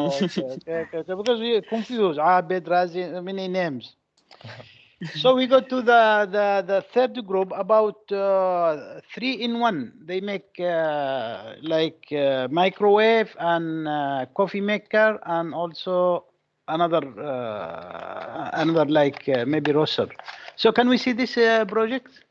Oh, okay. Because we confused. Abed, Razi, many names. So we go to the third group about 3-in-1. They make like microwave and coffee maker and also another like maybe roaster. So can we see this project?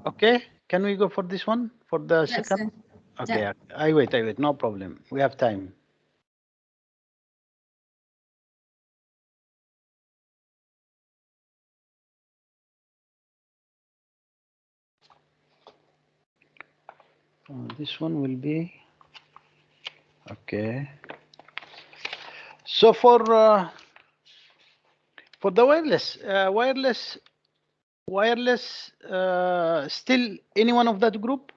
Okay, can we go for this one for the Yes, second? sir. Okay, Yeah. I wait, no problem. We have time. This one will be okay. So for the wireless, still anyone of that group?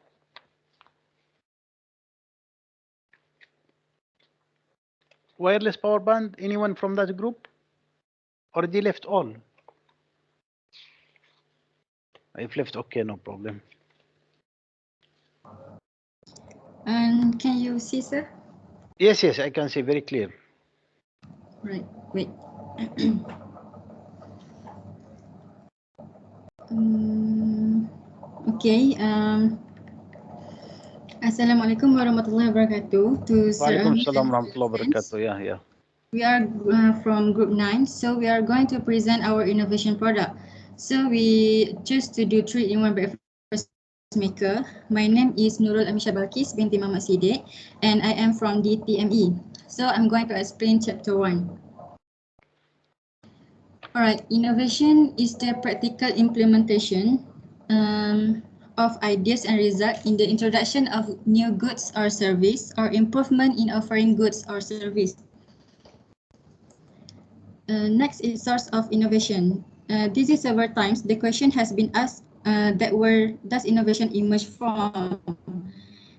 Wireless power band, anyone from that group? Or they left all? If left, okay, no problem. And can you see, sir? Yes, I can see very clear. Right. Wait. Okay. Assalamualaikum warahmatullahi wabarakatuh. To Sir Walaikum Ahmed salam and warahmatullahi friends. wabarakatuh. Yeah. We are from Group 9, so we are going to present our innovation product. So we choose to do 3-in-1 breakfast maker. My name is Nurul Amisha Balkis binti Muhammad Siddiq, and I am from DTME. So I'm going to explain chapter 1. Alright, innovation is the practical implementation of ideas and results in the introduction of new goods or service or improvement in offering goods or service. Next is source of innovation. This is several times the question has been asked that where does innovation emerge from?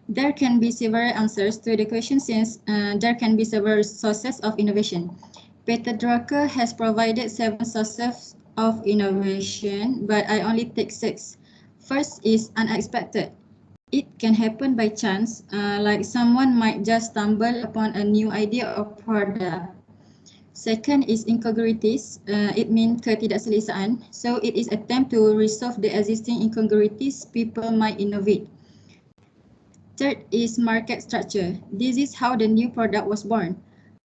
There can be several answers to the question since there can be several sources of innovation. Peter Drucker has provided 7 sources of innovation, but I only take 6. First is unexpected. It can happen by chance, like someone might just stumble upon a new idea or product. Second is incongruities. It means ketidakselesaan. So it is attempt to resolve the existing incongruities people might innovate. Third is market structure. This is how the new product was born.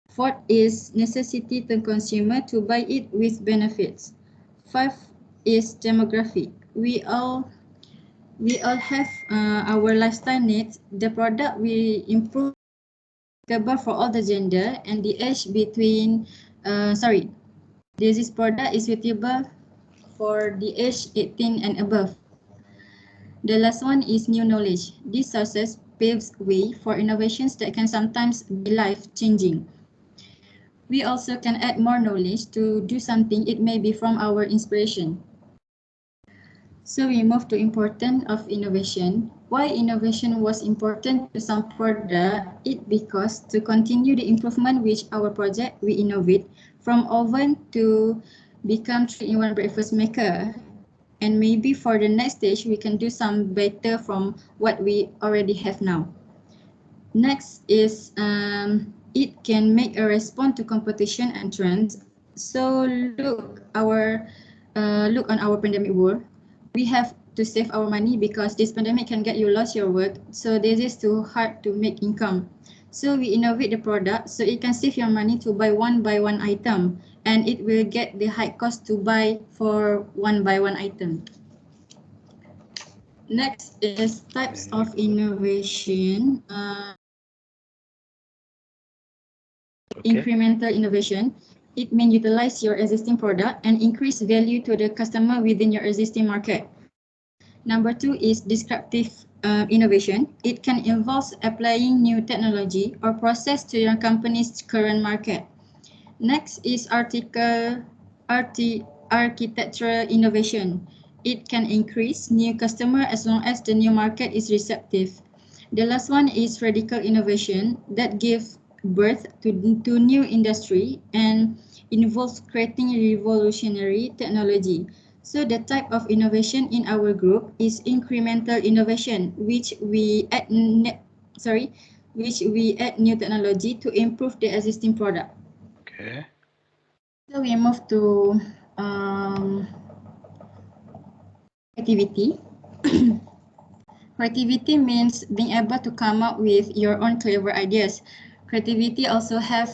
Fourth is necessity to consumer to buy it with benefits. Fifth is demographic. We all have our lifestyle needs. The product we improve for all the gender and the age between this product is suitable for the age 18 and above. The last one is new knowledge. These sources paves way for innovations that can sometimes be life-changing. We also can add more knowledge to do something. It may be from our inspiration. So we move to importance of innovation. Why innovation was important to some product? It because to continue the improvement which our project we innovate from oven to become 3-in-1 breakfast maker. And maybe for the next stage we can do some better from what we already have now. Next is it can make a response to competition and trends. So look on our pandemic world. We have to save our money because this pandemic can get you lost your work. So this is too hard to make income. So we innovate the product so it can save your money to buy one by one item, and it will get the high cost to buy for one by one item. Next is types of innovation. Incremental innovation. It means utilize your existing product and increase value to the customer within your existing market. Number 2 is descriptive innovation. It can involve applying new technology or process to your company's current market. Next is architectural innovation. It can increase new customer as long as the new market is receptive. The last one is radical innovation that gives birth to new industry and involves creating revolutionary technology. So the type of innovation in our group is incremental innovation, which we add new technology to improve the existing product. Okay. So we move to creativity. Creativity means being able to come up with your own clever ideas. Creativity also have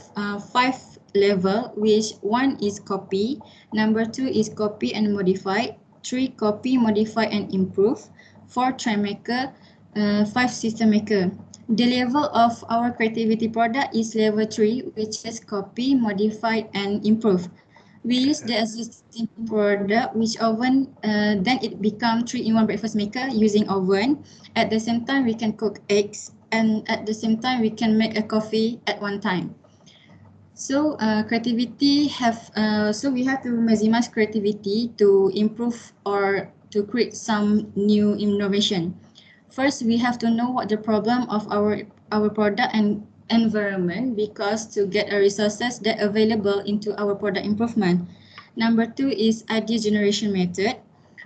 5 level, which 1 is copy, number 2 is copy and modify, 3 copy, modify and improve, 4 try maker, 5 system maker. The level of our creativity product is level 3, which is copy, modify and improve. We use the existing product which oven, then it become 3-in-1 breakfast maker using oven. At the same time, we can cook eggs, and at the same time, we can make a coffee at one time. So creativity so we have to maximize creativity to improve or to create some new innovation. First, we have to know what the problem of our product and environment, because to get a resources that available into our product improvement. Number 2 is idea generation method,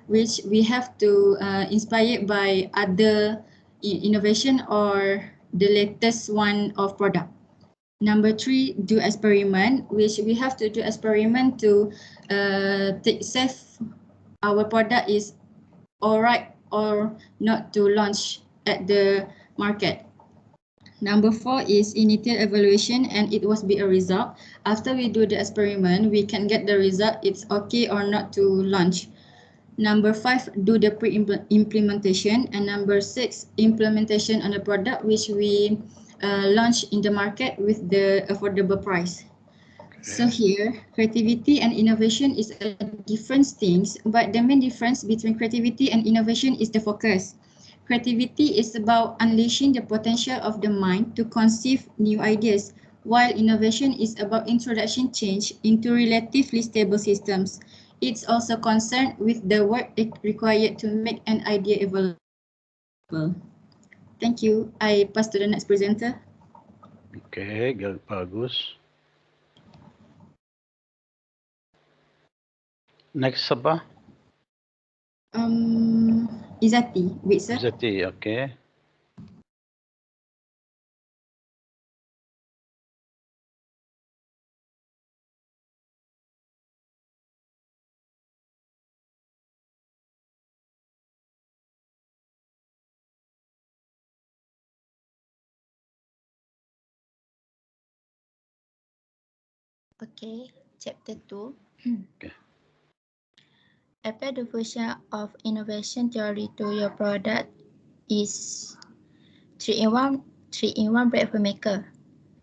which we have to inspired by other innovation or the latest one of product. Number 3, do experiment, which we have to do experiment to save our product is alright or not to launch at the market. Number 4 is initial evaluation, and it was be a result. After we do the experiment, we can get the result, it's okay or not to launch. Number 5, do the pre-implementation. And number 6, implementation on the product which we launch in the market with the affordable price. So here, creativity and innovation is a different things, but the main difference between creativity and innovation is the focus. Creativity is about unleashing the potential of the mind to conceive new ideas, while innovation is about introduction change into relatively stable systems. It's also concerned with the work required to make an idea available. Thank you. I pass to the next presenter. Okay, bagus. Next apa? Izati. Wait, sir. Zati, okay. Okay, chapter 2. Okay. Apply the version of innovation theory to your product is 3-in-1 breakfast maker.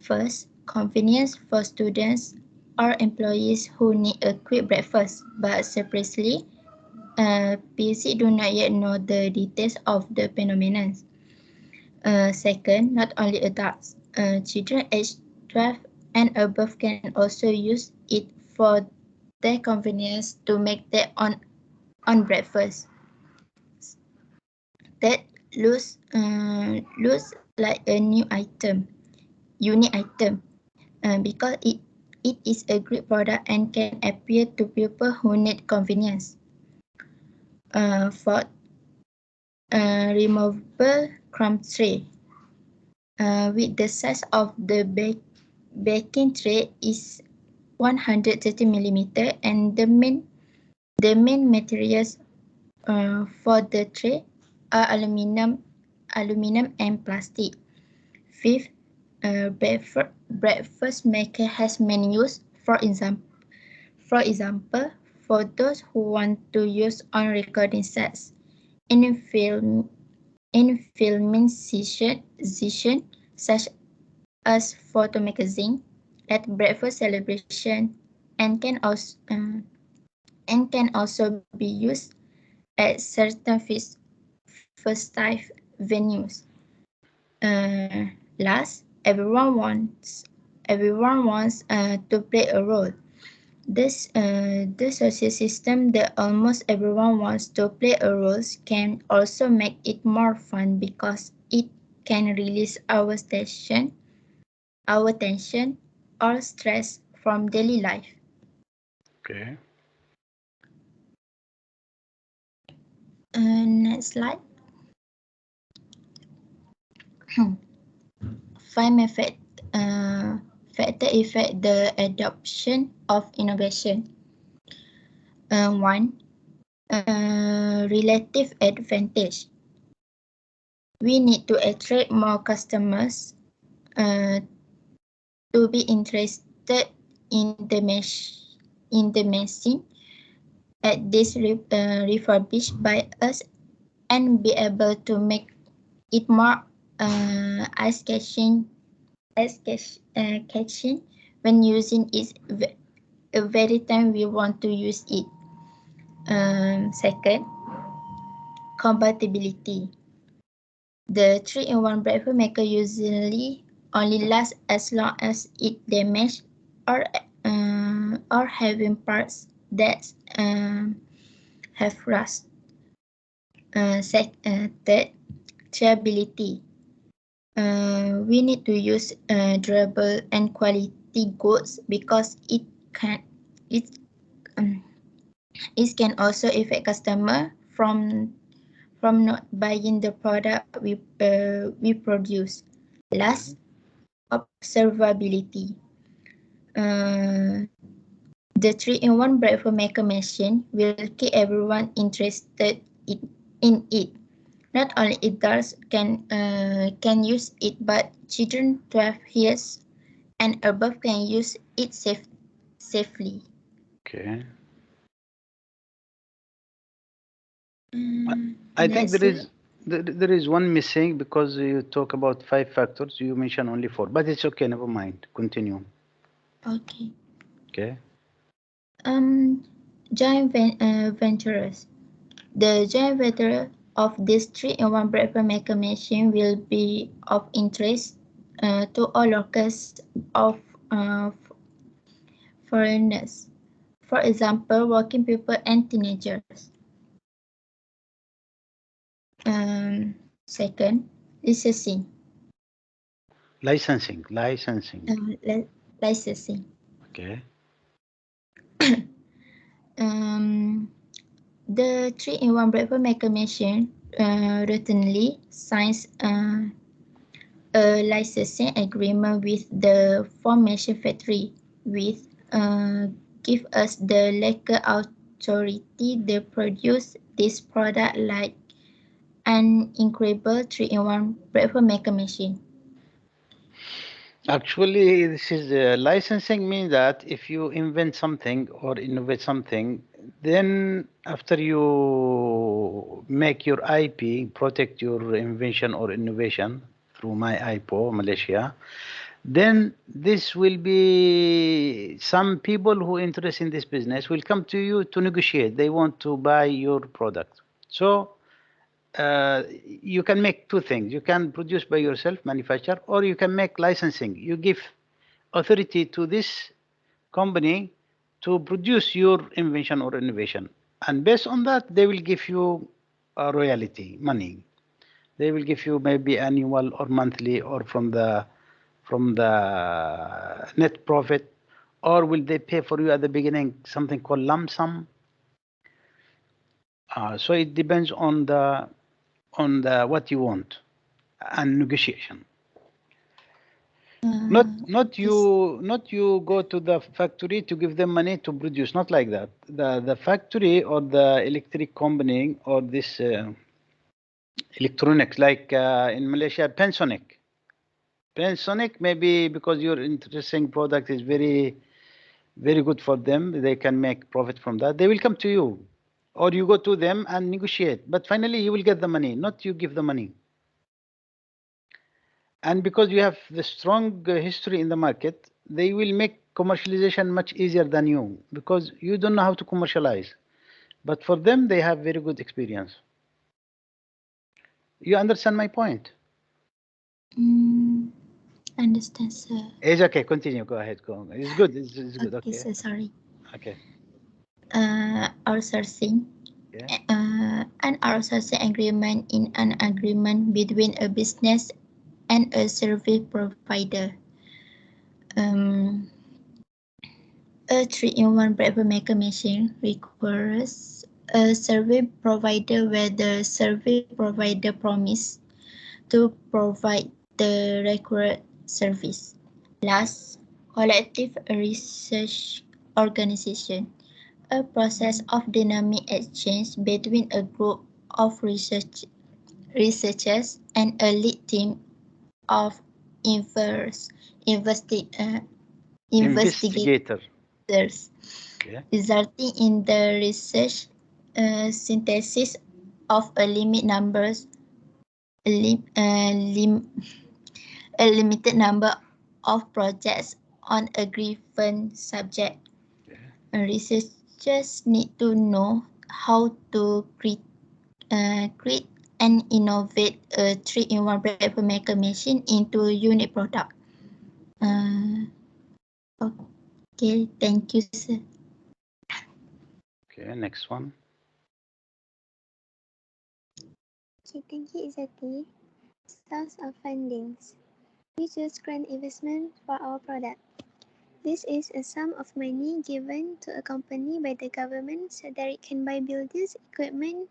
First, convenience for students or employees who need a quick breakfast, but surprisingly, PC do not yet know the details of the phenomenon. Second, not only adults, children aged 12 and above can also use it for their convenience to make their own breakfast. That looks like a unique item, because it is a great product and can appeal to people who need convenience. Fourth, removable crumb tray. With the size of the baking tray is 130 millimeter, and the main materials for the tray are aluminum and plastic. Fifth, breakfast maker has many uses. For example, for those who want to use on recording sets, in filming session such as photo magazine, at breakfast celebration, and can also be used at certain festive venues. Last, everyone wants to play a role. This social system that almost everyone wants to play a role can also make it more fun, because it can release our tension our tension or stress from daily life. Okay. Next slide. 5 factor affect the adoption of innovation. 1. Relative advantage. We need to attract more customers to be interested in the machine at this refurbished by us and be able to make it more catching when using it every time we want to use it. Second, compatibility. The 3-in-1 breakfast maker usually only lasts as long as it damaged or having parts that have rust. Third, durability. We need to use durable and quality goods because it can also affect customer from not buying the product we produce. Last, observability. The 3-in-1 breakfast maker machine will keep everyone interested in it. Not only adults can use it, but children 12 years and above can use it safely. Okay. I think there is one missing because you talk about 5 factors. You mention only 4, but it's okay. Never mind. Continue. Okay. Okay. Joint ventures. The joint venture of this 3-in-1 breakfast maker machine will be of interest to all locals of foreigners. For example, working people and teenagers. Second, licensing. Licensing. Licensing. Okay. The 3-in-1 breakfast maker machine routinely signs a licensing agreement with the formation factory, with give us the legal authority to produce this product like an incredible 3-in-1 breakfast maker machine. Actually, this is licensing means that if you invent something or innovate something, then after you make your IP, protect your invention or innovation through my IPO, Malaysia, then this will be some people who are interested in this business will come to you to negotiate. They want to buy your product. So you can make two things. You can produce by yourself, manufacture, or you can make licensing. You give authority to this company to produce your invention or innovation. And based on that, they will give you a royalty, money. They will give you maybe annual or monthly or from the net profit, or will they pay for you at the beginning something called lump sum? So it depends on the what you want and negotiation. Not you go to the factory to give them money to produce. Not like that. The factory or the electric company or this electronics like in Malaysia Pensonic. Pensonic maybe because your interesting product is very good for them. They can make profit from that. They will come to you, or you go to them and negotiate. But finally, you will get the money, not you give the money. And because you have the strong history in the market, they will make commercialization much easier than you because you don't know how to commercialize. But for them, they have very good experience. You understand my point? Understand, sir. It's okay. Continue. Go ahead. Go. It's good. It's good. Okay, sir, sorry. Okay. Outsourcing. Yeah. An outsourcing agreement is an agreement between a business and a service provider. Um, a 3-in-1 breakfast maker machine requires a survey provider where the survey provider promise to provide the required service. Last, collective research organization, a process of dynamic exchange between a group of researchers and a lead team of investigators, Investigator. Yeah. resulting in the research synthesis of a a limited number of projects on a given subject. Yeah. Researchers need to know how to create and innovate a 3-in-1 breakfast maker machine into a unique product. Okay, thank you, sir. Okay, next one. Okay, thank you, Izati. Source of fundings. We choose grant investment for our product. This is a sum of money given to a company by the government so that it can buy buildings, equipment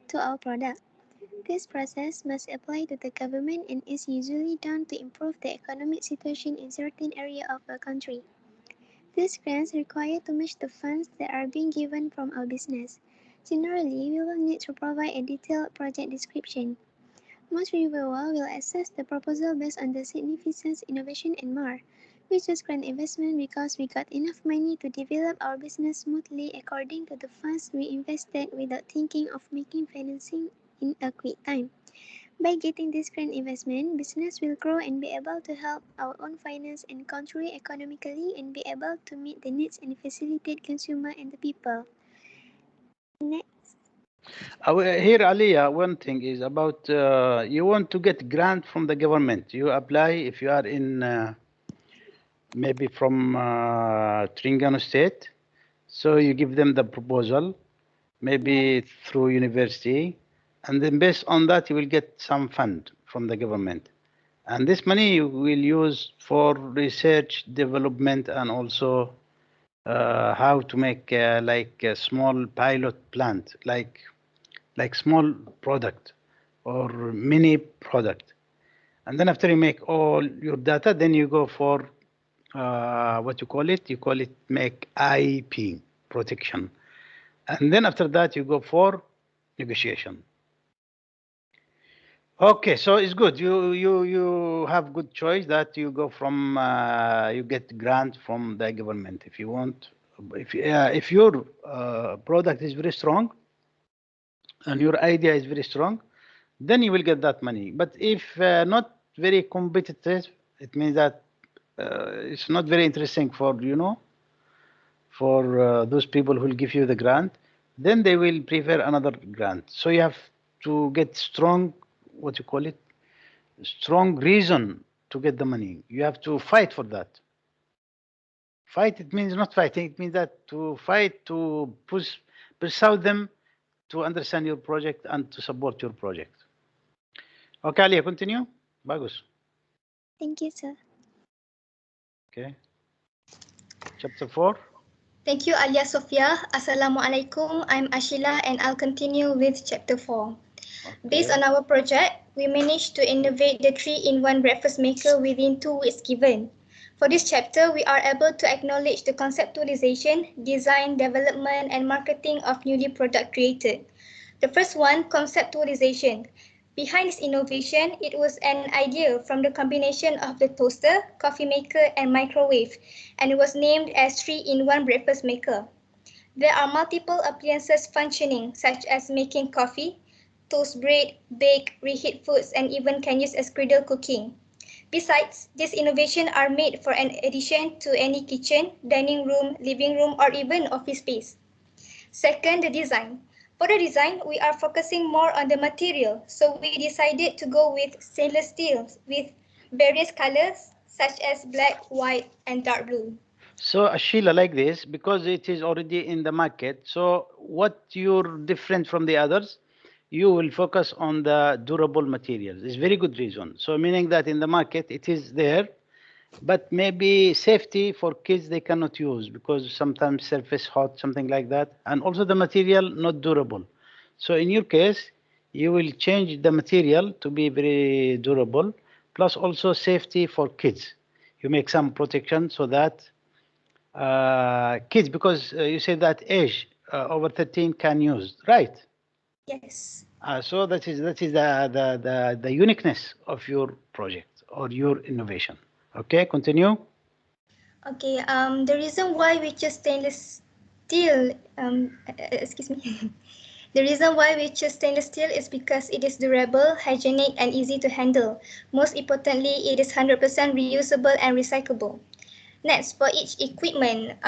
to our product. This process must apply to the government and is usually done to improve the economic situation in certain area of a country. These grants require to match the funds that are being given from our business. Generally, we will need to provide a detailed project description. Most reviewer will assess the proposal based on the significance, innovation, and more. We choose grant investment because we got enough money to develop our business smoothly according to the funds we invested without thinking of making financing in a quick time. By getting this grant investment, business will grow and be able to help our own finance and country economically and be able to meet the needs and facilitate consumer and the people. Next. Here, Aliyah, one thing is about you want to get grant from the government. You apply if you are in maybe from Terengganu State. So you give them the proposal, maybe through university, and then based on that you will get some fund from the government. And this money you will use for research, development, and also how to make like a small pilot plant, like small product or mini product. And then after you make all your data, then you go for what you call it? You call it make IP protection. And then after that, you go for negotiation. Okay, so it's good. You have good choice that you go from you get grant from the government if you want. If your product is very strong and your idea is very strong, then you will get that money. But if not very competitive, it means that it's not very interesting for for those people who will give you the grant, then they will prefer another grant. So you have to get strong, what you call it, strong reason to get the money. You have to fight for that. Fight, it means not fighting, it means that to fight, to pursue them to understand your project and to support your project. Okay, Alia, continue. Bagus. Thank you, sir. Okay. Chapter 4. Thank you, Alia Sophia. Assalamualaikum. I'm Ashila and I'll continue with chapter 4. Okay. Based on our project, we managed to innovate the 3-in-1 breakfast maker within 2 weeks given. For this chapter, we are able to acknowledge the conceptualization, design, development, and marketing of newly product created. The first one, conceptualization. Behind this innovation, it was an idea from the combination of the toaster, coffee maker, and microwave, and it was named as 3-in-1 breakfast maker. There are multiple appliances functioning, such as making coffee, toast bread, bake, reheat foods, and even can use as cradle cooking. Besides, these innovations are made for an addition to any kitchen, dining room, living room, or even office space. Second, the design. For the design, we are focusing more on the material, so we decided to go with stainless steel with various colors, such as black, white, and dark blue. So Sheila, like this, because it is already in the market. So what you're different from the others, you will focus on the durable materials. It's very good reason. So meaning that in the market it is there, but maybe safety for kids they cannot use because sometimes surface hot, something like that, and also the material not durable. So in your case, you will change the material to be very durable, plus also safety for kids. You make some protection so that kids, because you say that age over 13 can use, right? Yes. So that is the uniqueness of your project or your innovation. Okay, continue. Okay, the reason why we choose stainless steel, excuse me. The reason why we choose stainless steel is because it is durable, hygienic, and easy to handle. Most importantly, it is 100% reusable and recyclable. Next, for each equipment,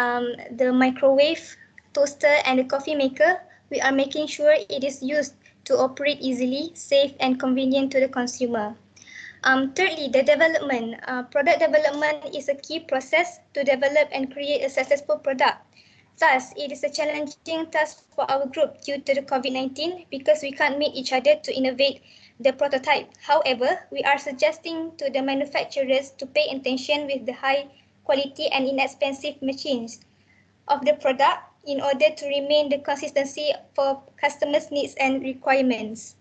the microwave, toaster, and the coffee maker, we are making sure it is used to operate easily, safe, and convenient to the consumer. Thirdly, the development. Product development is a key process to develop and create a successful product. Thus, it is a challenging task for our group due to the COVID-19 because we can't meet each other to innovate the prototype. However, we are suggesting to the manufacturers to pay attention with the high quality and inexpensive machines of the product in order to remain the consistency for customers' needs and requirements.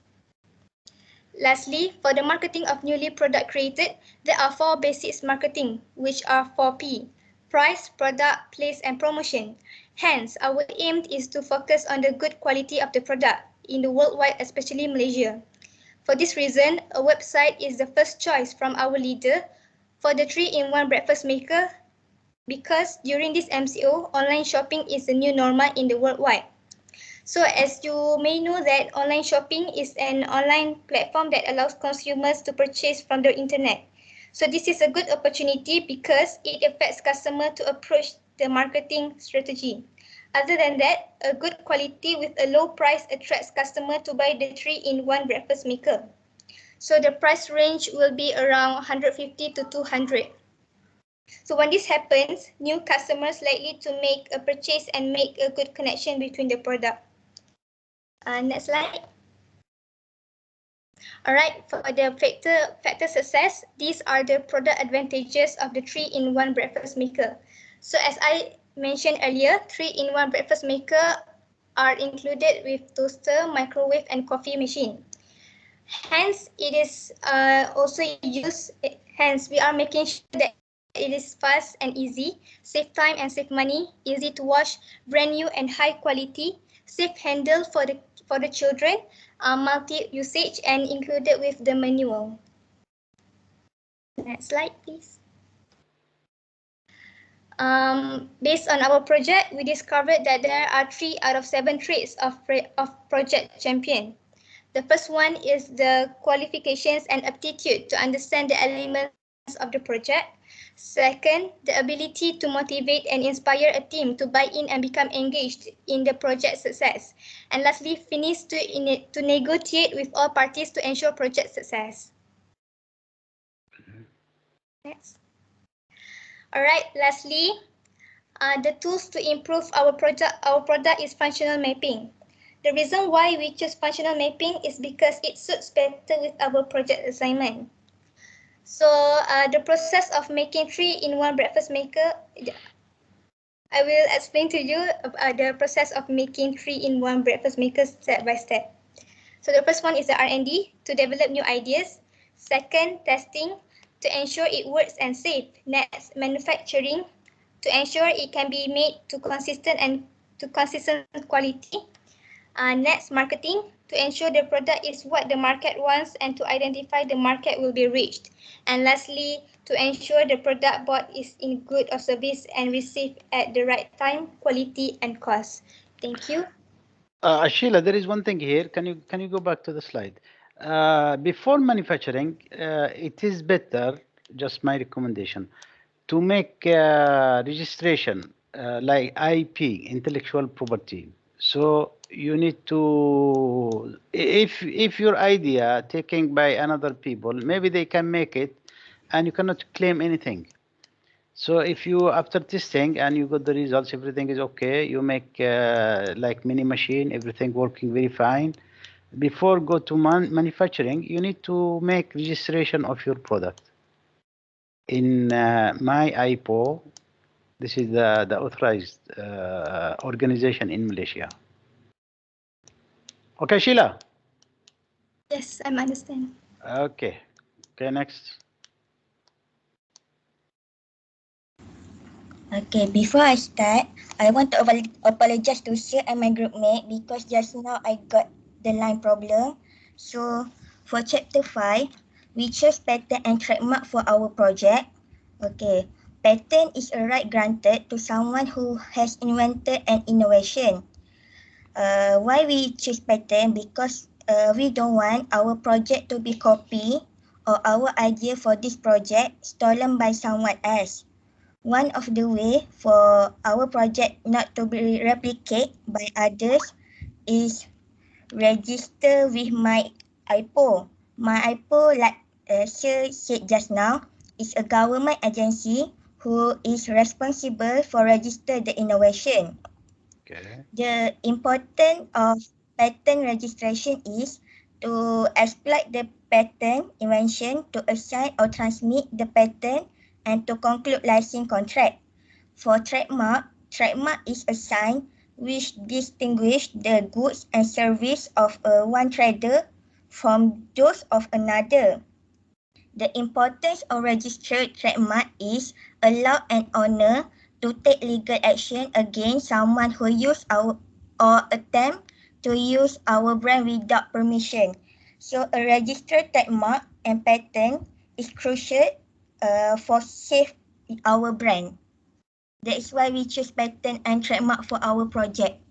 Lastly, for the marketing of newly product created, there are 4 basics marketing, which are 4P: price, product, place, and promotion. Hence, our aim is to focus on the good quality of the product in the worldwide, especially Malaysia. For this reason, a website is the first choice from our leader for the 3-in-1 breakfast maker because during this MCO, online shopping is the new normal in the worldwide. So as you may know that online shopping is an online platform that allows consumers to purchase from the internet. So this is a good opportunity because it affects customers to approach the marketing strategy. Other than that, a good quality with a low price attracts customers to buy the 3-in-1 breakfast maker. So the price range will be around 150 to 200. So when this happens, new customers likely to make a purchase and make a good connection between the product. Next slide. Alright, for the factor success, these are the product advantages of the 3-in-1 breakfast maker. So as I mentioned earlier, 3-in-1 breakfast maker are included with toaster, microwave, and coffee machine. Hence, it is also used. Hence, we are making sure that it is fast and easy, save time and save money, easy to wash, brand new and high quality, safe handle for the children, multi-usage and included with the manual. Next slide, please. Based on our project, we discovered that there are 3 out of 7 traits of project champion. The first one is the qualifications and aptitude to understand the elements of the project. Second, the ability to motivate and inspire a team to buy in and become engaged in the project success. And lastly, finish to negotiate with all parties to ensure project success. Next. Alright, lastly, the tools to improve our product is functional mapping. The reason why we choose functional mapping is because it suits better with our project assignment. So the process of making 3-in-1 breakfast maker, I will explain to you the process of making 3-in-1 breakfast maker step by step. So the first one is the R&D to develop new ideas. Second, testing to ensure it works and safe. Next, manufacturing to ensure it can be made to consistent quality. Next, marketing to ensure the product is what the market wants and to identify the market will be reached. And lastly, to ensure the product bought is in good of service and received at the right time, quality and cost. Thank you. Sheila, there is one thing here. Can you go back to the slide? Before manufacturing, it is better, just my recommendation, to make registration like IP, intellectual property. So you need to, if your idea taken by another people, maybe they can make it, and you cannot claim anything. So if you, after testing and you got the results, everything is okay, you make like mini machine, everything working very fine. Before go to manufacturing, you need to make registration of your product. in my IPO, this is the authorized organization in Malaysia. Okay, Sheila. Yes, I understand. Okay. Okay, next. Okay, before I start, I want to apologize to Sir and my group mate because just now I got the line problem. So for chapter 5, we chose patent and trademark for our project. Okay, patent is a right granted to someone who has invented an innovation. Why we choose patent? Because we don't want our project to be copied or our idea for this project stolen by someone else. One of the way for our project not to be replicated by others is register with my IPO. My IPO, like Sir said just now, is a government agency who is responsible for register the innovation. Okay. The importance of patent registration is to exploit the patent invention, to assign or transmit the patent, and to conclude license contract. For trademark, trademark is a sign which distinguish the goods and service of one trader from those of another. The importance of registered trademark is allow an owner to take legal action against someone who use our or attempt to use our brand without permission. So a registered trademark and patent is crucial for safe our brand. That is why we choose patent and trademark for our project.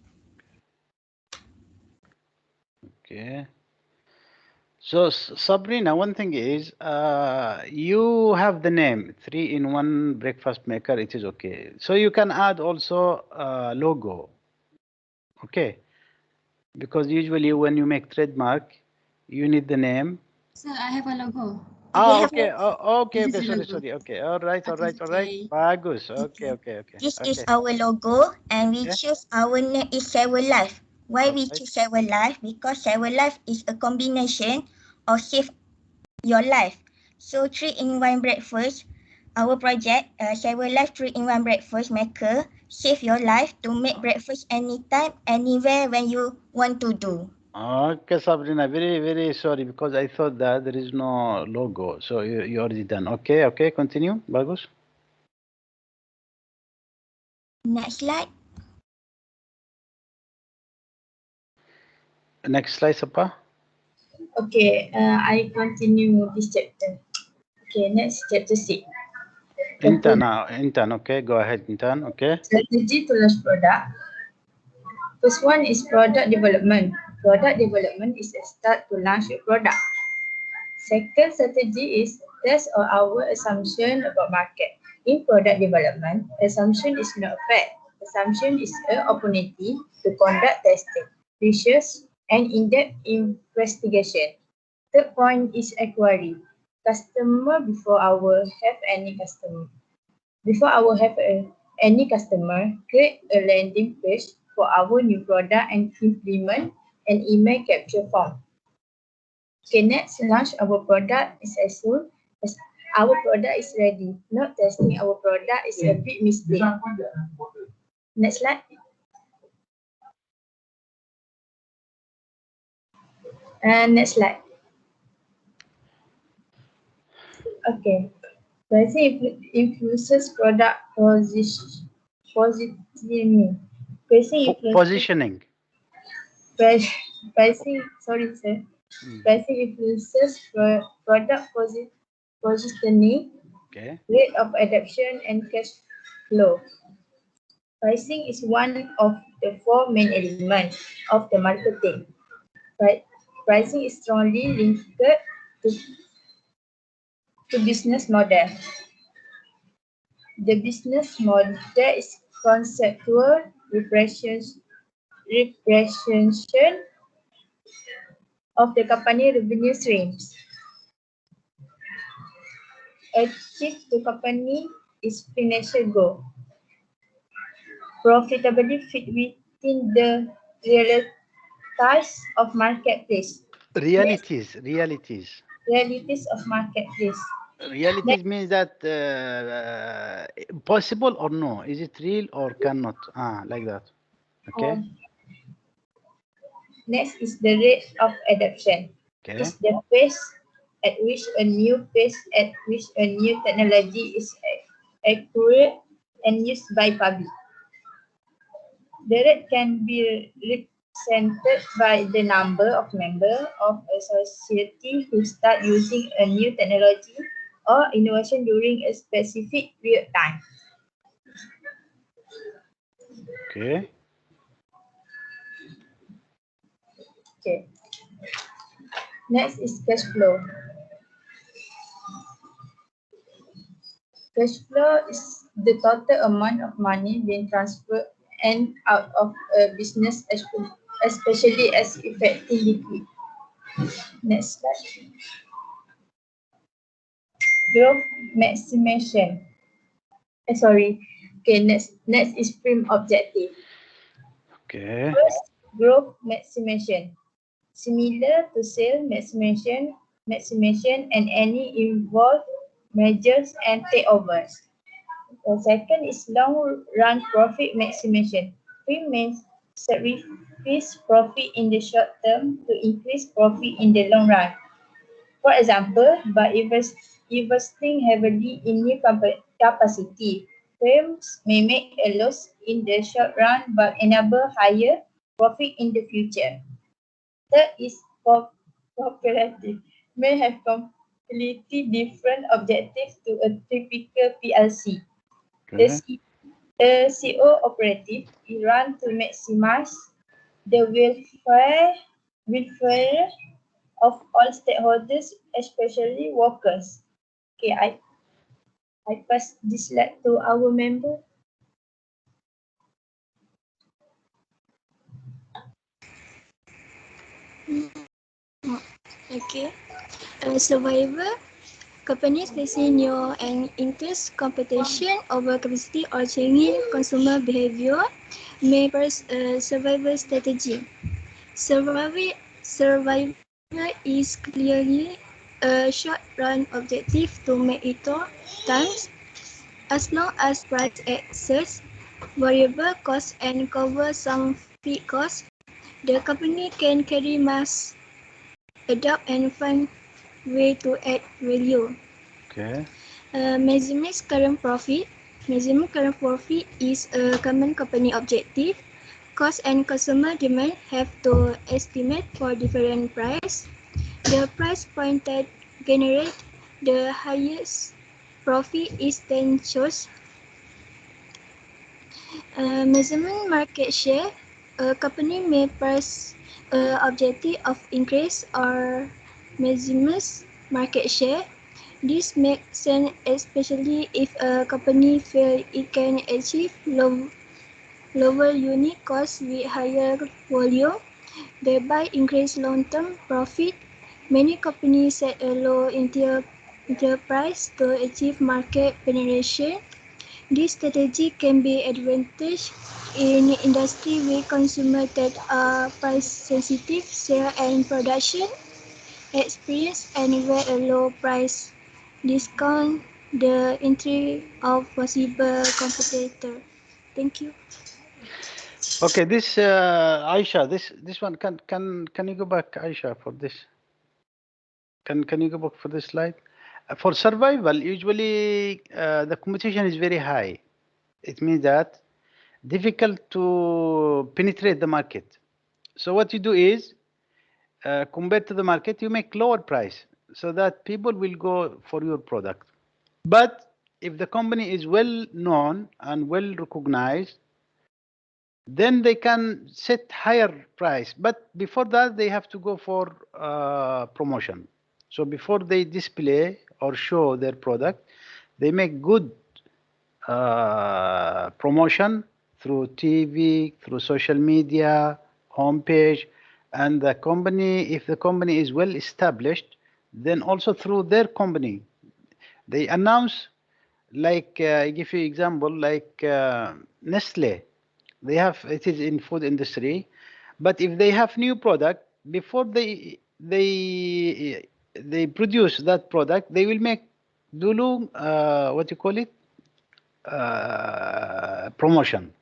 Okay. So Sabrina, one thing is, you have the name 3-in-1 breakfast maker. It is okay. So you can add also logo. Okay. Because usually when you make trademark, you need the name. Sir, I have a logo. Ah, have okay. Oh, okay, This okay. is a Sorry, logo. sorry. Okay. All right, all right, all right. Okay. Bagus. Okay, okay, okay. This is Okay. our logo and we Okay. choose our name is Seven Life. Why All we right. choose Seven Life? Because Seven Life is a combination of save your life. So 3-in-1 breakfast, our project, Seven Life 3-in-1 breakfast maker, save your life to make breakfast anytime, anywhere when you want to do. Okay, Sabrina. Very, very sorry because I thought that there is no logo. So you already done. Okay, okay. Continue. Bagus. Next slide. Next slide, Sapa. Okay, I continue this chapter. Okay, next chapter 6. Intan now. Intan. Okay. Go ahead, Intan. Okay. Strategy to launch product. First one is product development. Product development is a start to launch a product. Second strategy is test or our assumption about market. In product development, assumption is not a fact. Assumption is an opportunity to conduct testing, research, and in-depth investigation. Third point is inquiry. Customer before our have any customer. Before our have any customer, create a landing page for our new product and implement an email capture form. Okay, next, launch our product is as soon as our product is ready. Not testing our product is a big mistake. Next slide. And next slide. Okay. Pricing influences product positioning. Pricing influences Positioning. pricing. Sorry, sir. Pricing influences product positioning, Okay. rate of adoption, and cash flow. Pricing is one of the four main elements of the marketing. Right? Pricing is strongly linked to business model. The business model is conceptual representation of the company revenue streams. Achieve the company is financial goal. Profitably fit within the realities of marketplace. Realities. Realities. Realities of marketplace. Realities means that possible or no? Is it real or cannot? Like that. Okay. Next is the rate of adoption. Okay. Is the pace at which a new technology is accurate and used by public. The rate can be represented by the number of members of a society who start using a new technology or innovation during a specific period of time. Okay. Okay. Next is cash flow. Cash flow is the total amount of money being transferred and out of a business, especially as affecting liquid. Next slide. Growth maximization. Okay, next is prime objective. Okay. First, growth maximization. Similar to sale maximization and any involved mergers and takeovers. The second is long run profit maximization. Prime means sacrifice profit in the short term to increase profit in the long run. For example, by investing heavily in new capacity, firms may make a loss in the short run but enable higher profit in the future. Third is cooperative, may have completely different objectives to a typical PLC. Okay. The CO operative is run to maximize the welfare of all stakeholders, especially workers. Okay, I pass this slide to our member. Okay. Survivor companies facing new and increased competition over capacity or changing consumer behavior may pursue a survival strategy. Survivor is clearly a short-run objective to make it times as long as price exceeds variable costs and cover some fixed costs. The company can carry mass, adapt and find way to add value. Okay. Maximize current profit. Maximum current profit is a common company objective. Cost and customer demand have to estimate for different price. The price point that generate the highest profit is then chosen. Measurement market share. A company may pursue objective of increase or maximize market share. This makes sense especially if a company feels it can achieve lower unit costs with higher volume, thereby increase long-term profit. Many companies set a low initial price to achieve market penetration. This strategy can be advantageous in industry with consumers that are price sensitive, sales and production experience, and where a low price discount the entry of possible competitor. Thank you. Okay. This Aisha. This one. Can you go back, Aisha, for this? Can you go back for this slide? For survival, usually the competition is very high. It means that difficult to penetrate the market. So what you do is, compared to the market, you make lower price so that people will go for your product. But if the company is well known and well recognized, then they can set higher price. But before that, they have to go for promotion. So before they display or show their product, they make good promotion through TV, through social media, homepage, and the company, if the company is well established, then also through their company, they announce, like I give you example, like Nestle, they have, it is in food industry, but if they have new product, before they produce that product, they will make Dulu, what you call it? Promotion.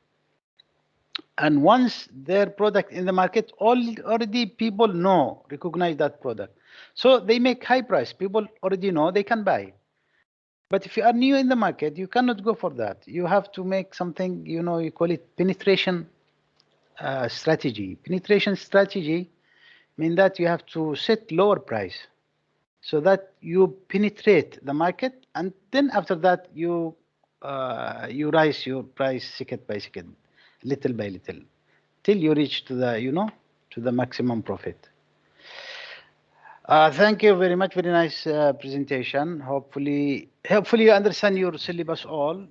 And once their product in the market, already people know, recognize that product. So they make high price. People already know they can buy. But if you are new in the market, you cannot go for that. You have to make something, you call it penetration strategy. Penetration strategy mean that you have to set lower price so that you penetrate the market, and then after that you rise your price second by second, little by little, till you reach to the maximum profit. Thank you very much. Very nice presentation. Hopefully you understand your syllabus all.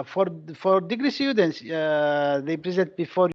For degree students, they present before